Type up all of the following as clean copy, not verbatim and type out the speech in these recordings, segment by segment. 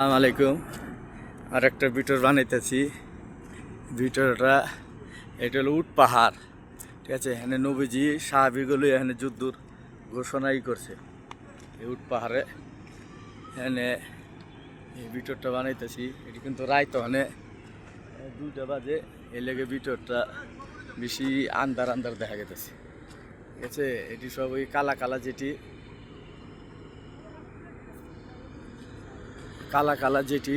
আসসালামু আলাইকুম। আর একটা ভিডিও বানাইতেছি। ভিডিওটা এটা হলো উট পাহাড়, ঠিক আছে। এখানে নবীজি সাহাবিগুলো এখানে যুদ্ধর ঘোষণাই করছে এই উট পাহাড়ে। এখানে এই ভিডিওটা বানাইতেছি। এটি কিন্তু রাইত ওখানে 2টা বাজে, এই লেগে ভিডিওটা বেশি আন্দার আন্দার দেখা গেতেছে, ঠিক আছে। এটি সব ওই কালা কালা যেটি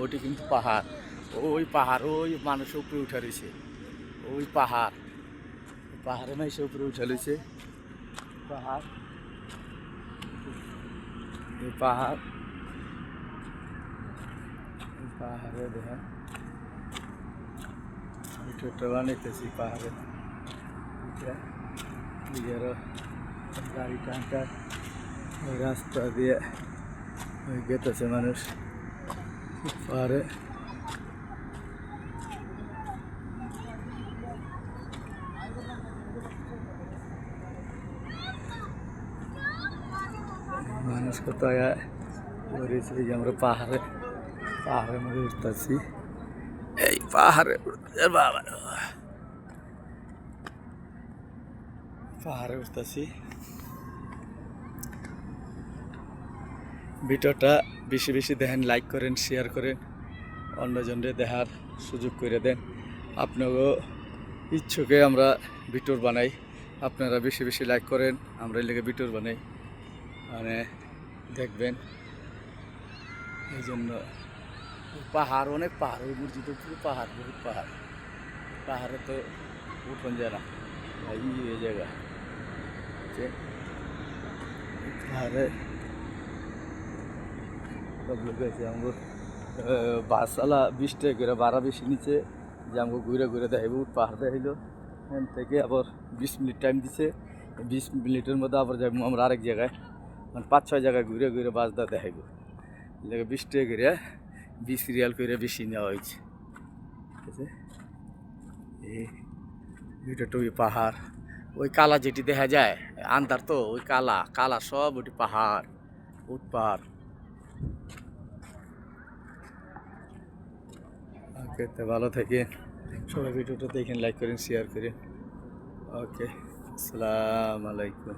ওটি কিন্তু পাহাড়। ওই পাহাড়, ওই মানুষের উপরে উঠে রয়েছে। ওই পাহাড়ে মানুষের উপরে উঠে রয়েছে। পাহাড়, এই পাহাড়ে দেখেন ভিডিওটা বানাইতেছি। পাহাড়ে নিজেরও গাড়ি টানটার ওই রাস্তা দিয়ে ওই গেতেছে মানুষ পাহাড়ে। মানুষ কোথায় করেছে যে আমরা পাহাড়ের মধ্যে উঠতেছি। এই পাহাড়ে পাহাড়ে উঠতেছি। ভিডিওটা বেশি বেশি দেখেন, লাইক করেন, শেয়ার করেন, অন্যজনদের দেখার সুযোগ করে দেন। আপনারও ইচ্ছুকে আমরা ভিডিও বানাই, আপনারা বেশি বেশি লাইক করেন, আমরা এই লেগে ভিডিও বানাই, মানে দেখবেন। এই জন্য পাহাড়, অনেক পাহাড়, ওই মসজিদের পুরো পাহাড়, বহুত পাহাড়ে তো উঠন যায় না, এই জায়গা পাহাড়ে সব লোক আছে। আমাকে বাসওয়ালা 20 টাকা করে ভাড়া বেশি নিচে, যে আমাকে ঘুরে ঘুরে দেখাইব। পাহাড় দেখাইলো, এখান থেকে আবার 20 মিনিট টাইম দিছে। 20 মিনিটের মধ্যে আবার যাবো আমরা আরেক জায়গায়, মানে 5-6 জায়গায় ঘুরে ঘুরে বাসটা দেখাইব। জায়গায় 20 টাকা করে, 20 রিয়াল করে বেশি নেওয়া হয়েছে, ঠিক আছে। এই ভিডিওটা ওই পাহাড়, ওই কালা যেটি দেখা যায় আন্ধার, তো ওই কালা কালা সব ওটি পাহাড়, উট পাহাড়। ওকে, তো ভালো থাকেন সবাই, ভিডিওটা দেখেন, লাইক করেন, শেয়ার করেন। ওকে, আসসালামু আলাইকুম।